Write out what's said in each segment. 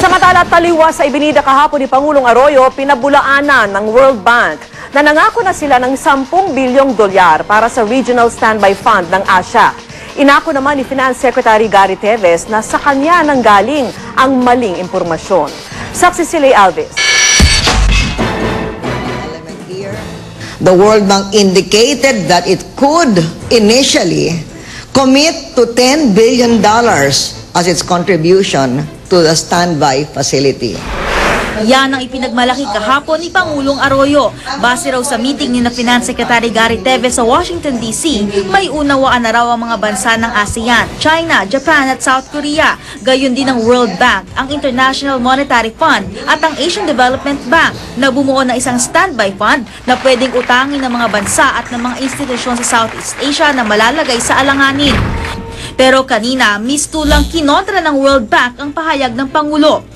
Samantala, taliwas sa ibinida kahapon ni Pangulong Arroyo, pinabulaanan ng World Bank na nangako na sila ng 10 bilyong dolyar para sa Regional Standby Fund ng Asia. Inako naman ni Finance Secretary Gary Teves na sa kanya nanggaling ang maling impormasyon. Saksi si Lay Alves. The World Bank indicated that it could initially commit to $10 billion as its contribution to the standby facility. Yan ang ipinagmalaki kahapon ni Pangulong Arroyo. Base raw sa meeting ni Finance Secretary Gary Teves sa Washington, D.C., may unawaan na raw ang mga bansa ng ASEAN, China, Japan at South Korea. Gayon din ang World Bank, ang International Monetary Fund at ang Asian Development Bank na bumuo ng isang standby fund na pwedeng utangin ng mga bansa at ng mga institusyon sa Southeast Asia na malalagay sa alanganin. Pero kanina, mistulang kinontra ng World Bank ang pahayag ng Pangulo.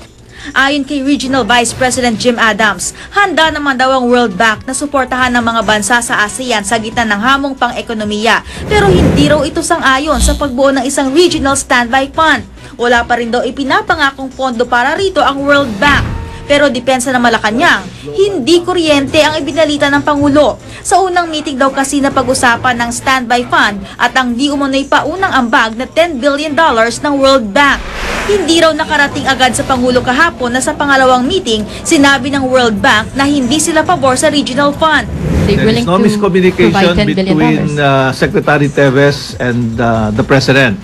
Ayon kay Regional Vice President Jim Adams, handa naman daw ang World Bank na suportahan ng mga bansa sa ASEAN sa gitna ng hamong pang-ekonomiya. Pero hindi raw ito sang-ayon sa pagbuo ng isang Regional Standby Fund. Wala pa rin daw ipinapangakong pondo para rito ang World Bank. Pero depensa ng Malacanang, hindi kuryente ang ibinalita ng Pangulo. Sa unang meeting daw kasi na pag-usapan ng standby fund at ang di umunoy paunang ambag na $10 billion ng World Bank. Hindi raw nakarating agad sa Pangulo kahapon na sa pangalawang meeting, sinabi ng World Bank na hindi sila pabor sa regional fund. There is no miscommunication between Secretary Teves and the President.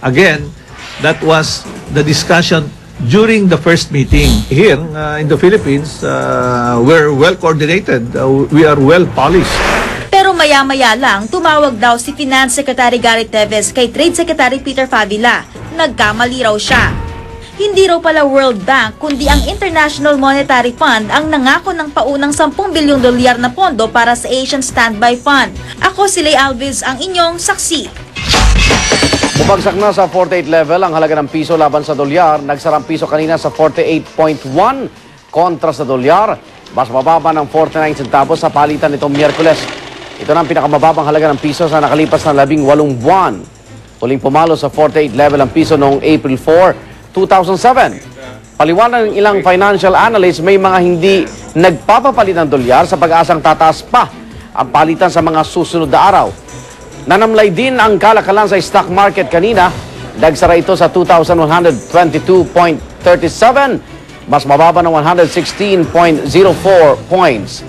Again, that was the discussion during the first meeting. Here in the Philippines, we're well coordinated. We are well polished. Pero maya-maya lang, tumawag daw si Finance Secretary Gary Teves kay Trade Secretary Peter Fabila. Nagkamali raw siya. Hindi raw pala World Bank, kundi ang International Monetary Fund ang nangako ng paunang 10 bilyong dolyar na pondo para sa Asian Standby Fund. Ako si Lay Alves, ang inyong saksi. Bumagsak na sa 48 level ang halaga ng piso laban sa dolyar. Nagsarang piso kanina sa 48.1 kontra sa dolyar. Mas mababa ng 49 centavos sa palitan nitong Miyerkules. Ito na ang pinakamababang halaga ng piso sa nakalipas na 18 buwan. Huling pumalo sa 48 level ang piso noong April 4, 2007. Paliwanag ng ilang financial analysts, may mga hindi nagpapapalit ng dolyar sa pag-asang tataas pa ang palitan sa mga susunod na araw. Nanamlay din ang kalakalan sa stock market kanina. Nagsara ito sa 2,122.37, mas mababa ng 116.04 points.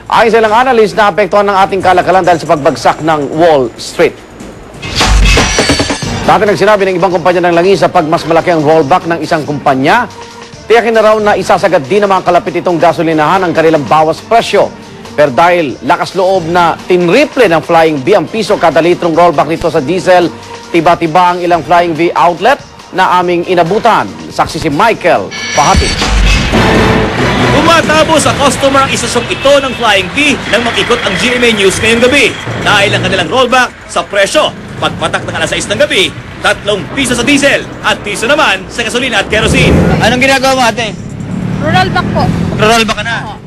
Ayon sa ilang analyst, naapektuhan ng ating kalakalan dahil sa pagbagsak ng Wall Street. Dati nagsinabi ng ibang kumpanya ng langis sa pag mas malaki ang rollback ng isang kumpanya, tiyakin na raw na isasagad din ng mga kalapit itong gasolinahan ang kanilang bawas presyo. Pero dahil lakas loob na tinriple ng Flying V ang piso kada litrong rollback nito sa diesel, tiba-tiba ang ilang Flying V outlet na aming inabutan. Saksi si Michael Pahati. Tumatabo sa customer ang isasong ito ng Flying V nang mag-ikot ang GMA News ngayong gabi. Dahil ang kanilang rollback sa presyo. Pagpatak ng alas 6 ng gabi, 3 piso sa diesel at piso naman sa gasolina at kerosene. Anong ginagawa mo, ate? Rollback po. Rollback ka na?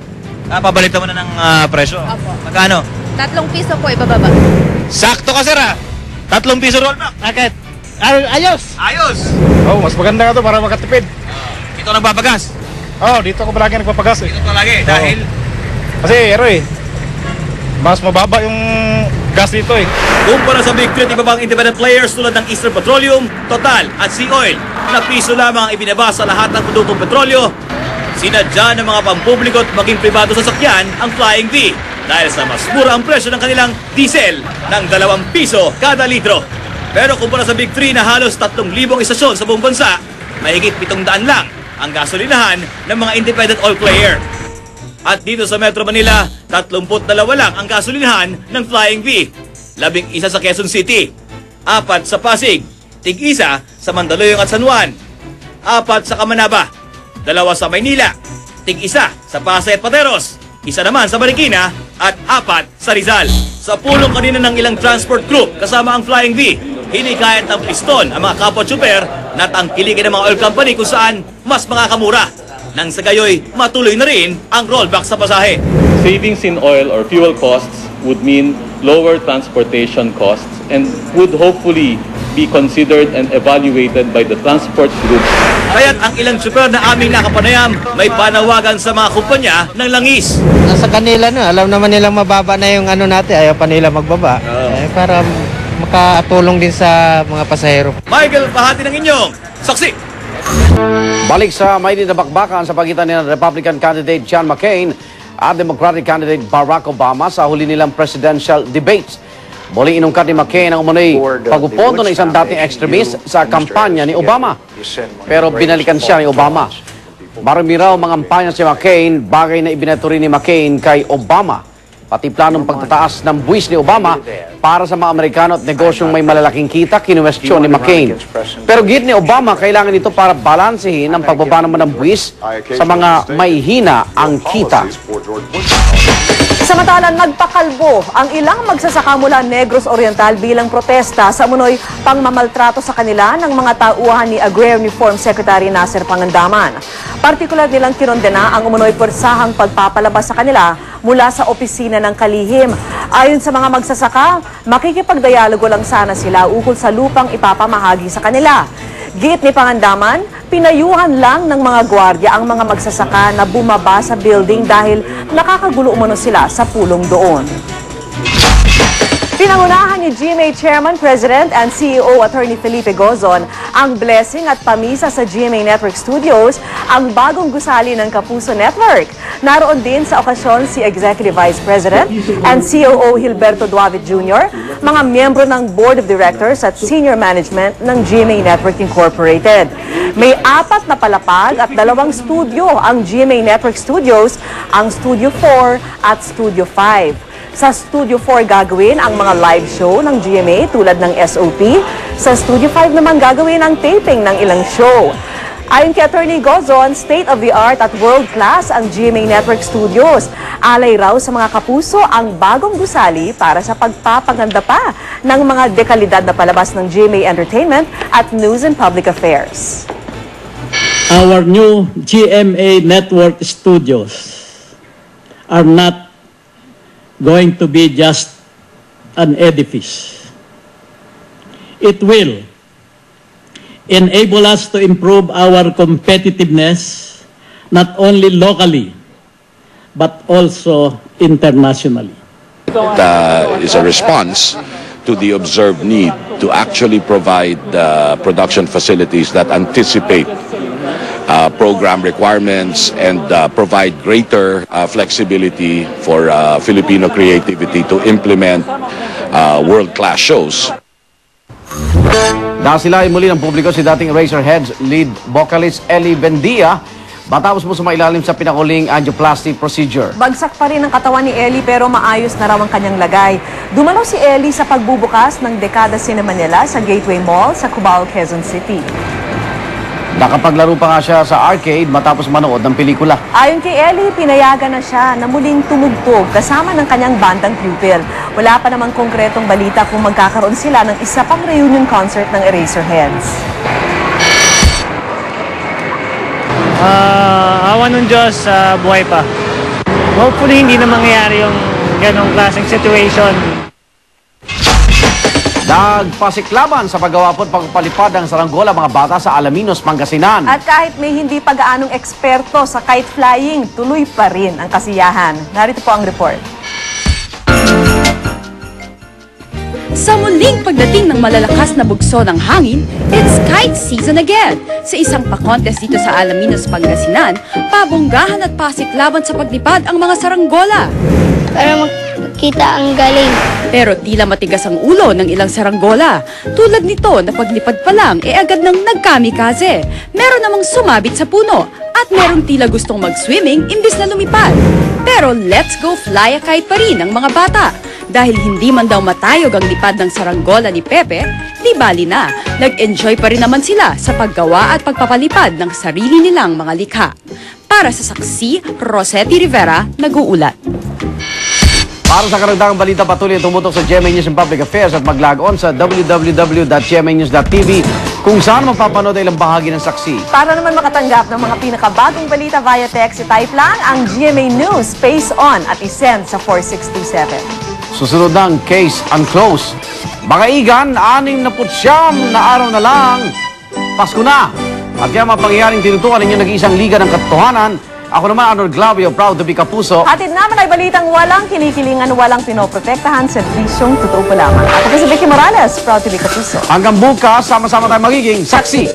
Pabalita mo na ng presyo? Opo. Magkano? 3 piso po ibababa. Sakto ka, sir, ha? 3 piso rollback. Bakit? Ayos! Ayos! Oh, mas maganda nga to para makatipid. Ito nagpapagas? Oh, dito ako palagi nagpapagas eh. Dito palagi, dahil? Kasi, mas mababa yung gas dito eh. Kumpara sa Big 3 ibabang independent players tulad ng Eastern Petroleum, Total at Sea Oil, na piso lamang ang ibinaba sa lahat ng produktong petrolyo, sinadya ng mga pampubliko at maging pribado sa sakyan ang Flying V dahil sa mas mura ang presyo ng kanilang diesel ng 2 piso kada litro. Pero kumpara sa Big 3 na halos 3,000 istasyon sa buong bansa, mahigit 700 lang ang gasolinahan ng mga independent oil player. At dito sa Metro Manila, 32 lang ang gasolinahan ng Flying V. 11 sa Quezon City, 4 sa Pasig, 1 sa Mandaluyong at San Juan, 4 sa Camanaba, 2 sa Maynila, 1 sa Pasay at Pateros, 1 naman sa Marikina at 4 sa Rizal. Sa pulong kanina ng ilang transport group kasama ang Flying V, hinikayat ng piston ang mga kapwa-tsuper na tangkilikin ng mga oil company kung saan mas makakamura. Nang sa gayoy, matuloy na rin ang rollback sa pasahe. Savings in oil or fuel costs would mean lower transportation costs and would hopefully be considered and evaluated by the transport group. Kaya't ang ilang tsuper na aming nakapanayam may panawagan sa mga kumpanya ng langis. Nasa kanila no, alam naman nilang mababa na yung ano natin, ayaw pa nila magbaba. Para makatulong din sa mga pasahero. Michael, pahati ng inyong saksi. Balik sa mainit na bakbakan sa pagitan ni Republican candidate John McCain at Democratic candidate Barack Obama sa huli nilang presidential debates. Muling inungkat ni McCain ang umunoy pagpupunto ng isang dating extremist sa kampanya ni Obama. Pero binalikan siya ni Obama. Marami raw mga kampanya si McCain, bagay na ibinato rin ni McCain kay Obama. Pati planong pagtataas ng buwis ni Obama para sa mga Amerikano at negosyong may malalaking kita, kinuwestiyon ni McCain. Pero git ni Obama, kailangan ito para balansehin ang pagbaba naman ng buwis sa mga may hina ang kita. Samantalang nagpakalbo ang ilang magsasaka mula Negros Oriental bilang protesta sa umunoy pangmamaltrato sa kanila ng mga tauhan ni Agrarian Reform Secretary Nasser Pangandaman. Partikular nilang kinondena ang umunoy puwersahang pagpapalabas sa kanila mula sa opisina ng kalihim. Ayon sa mga magsasaka, makikipagdialogo lang sana sila ukol sa lupang ipapamahagi sa kanila. Giit ni Pangandaman, pinayuhan lang ng mga gwardiya ang mga magsasaka na bumaba sa building dahil nakakagulo umano sila sa pulong doon. Pinangunahan ni GMA Chairman, President and CEO Attorney Felipe Gozon ang blessing at pamisa sa GMA Network Studios, ang bagong gusali ng Kapuso Network. Naroon din sa okasyon si Executive Vice President and COO Gilberto Duavit Jr., mga miyembro ng Board of Directors at Senior Management ng GMA Network Incorporated. May 4 na palapag at 2 studio ang GMA Network Studios, ang Studio 4 at Studio 5. Sa Studio 4 gagawin ang mga live show ng GMA tulad ng SOP. Sa Studio 5 naman gagawin ang taping ng ilang show. Ayon kay Attorney Gozon, state-of-the-art at world-class ang GMA Network Studios. Alay raw sa mga kapuso ang bagong gusali para sa pagpapaganda pa ng mga dekalidad na palabas ng GMA Entertainment at News and Public Affairs. Our new GMA Network Studios are not going to be just an edifice. It will enable us to improve our competitiveness not only locally but also internationally. It is a response to the observed need to actually provide production facilities that anticipate program requirements and provide greater flexibility for Filipino creativity to implement world-class shows. Dahil sila ay muli ng publiko si dating Eraserheads lead vocalist Ellie Bendia matapos mo sumailalim sa pinakuling angioplasty procedure. Bagsak pa rin ang katawan ni Ellie pero maayos na raw ang kanyang lagay. Dumalo si Ellie sa pagbubukas ng Dekada Cinema nila sa Gateway Mall sa Cubao, Quezon City. Nakapaglaro pa nga siya sa arcade matapos manood ng pelikula. Ayon kay Ellie, pinayagan na siya na muling tumugtog kasama ng kanyang bandang pupil. Wala pa namang konkretong balita kung magkakaroon sila ng isa pang reunion concert ng Eraserheads. Awa ng Diyos, buhay pa. Hopefully hindi na mangyayari yung ganong klaseng situation. Nagpasiklaban sa paggawa po at pagpalipad ng saranggola mga bata sa Alaminos, Pangasinan. At kahit may hindi pa gaanong eksperto sa kite flying, tuloy pa rin ang kasiyahan. Narito po ang report. Sa muling pagdating ng malalakas na bugso ng hangin, it's kite season again. Sa isang pa-contest dito sa Alaminos, Pangasinan, pabonggahan at pasiklaban sa paglipad ang mga saranggola. Para makita ang galing. Pero tila matigas ang ulo ng ilang saranggola. Tulad nito na paglipad pa lang agad nang nagkamikaze. Meron namang sumabit sa puno at merong tila gustong mag-swimming imbis na lumipad. Pero let's go fly a kite pa rin ang mga bata. Dahil hindi man daw matayog ang lipad ng saranggola ni Pepe, di bali na, nag-enjoy pa rin naman sila sa paggawa at pagpapalipad ng sarili nilang mga likha. Para sa saksi, Rosetti Rivera, nag-uulat. Para sa karagdagang balita, patuloy tumutok sa GMA News and Public Affairs at mag-log on sa www.gmanews.tv kung saan mapapanood ay ilang bahagi ng saksi. Para naman makatanggap ng mga pinakabagong balita via text, i-type lang ang GMA News Space On at isend sa 4627. Susunod ng case unclosed. Mga igan, 69 na araw na lang. Pasko na. At yan mga pangyayaring tinutukan ninyo nag-iisang liga ng katotohanan. Ako naman, Arnold Glavio, proud to be Kapuso. Hatid naman ay balitang walang kinikilingan, walang pinoprotektahan, serbisyong totoo po lamang. Ako po si Vicky Morales, proud to be Kapuso. Hanggang bukas, sama-sama tayo magiging saksi.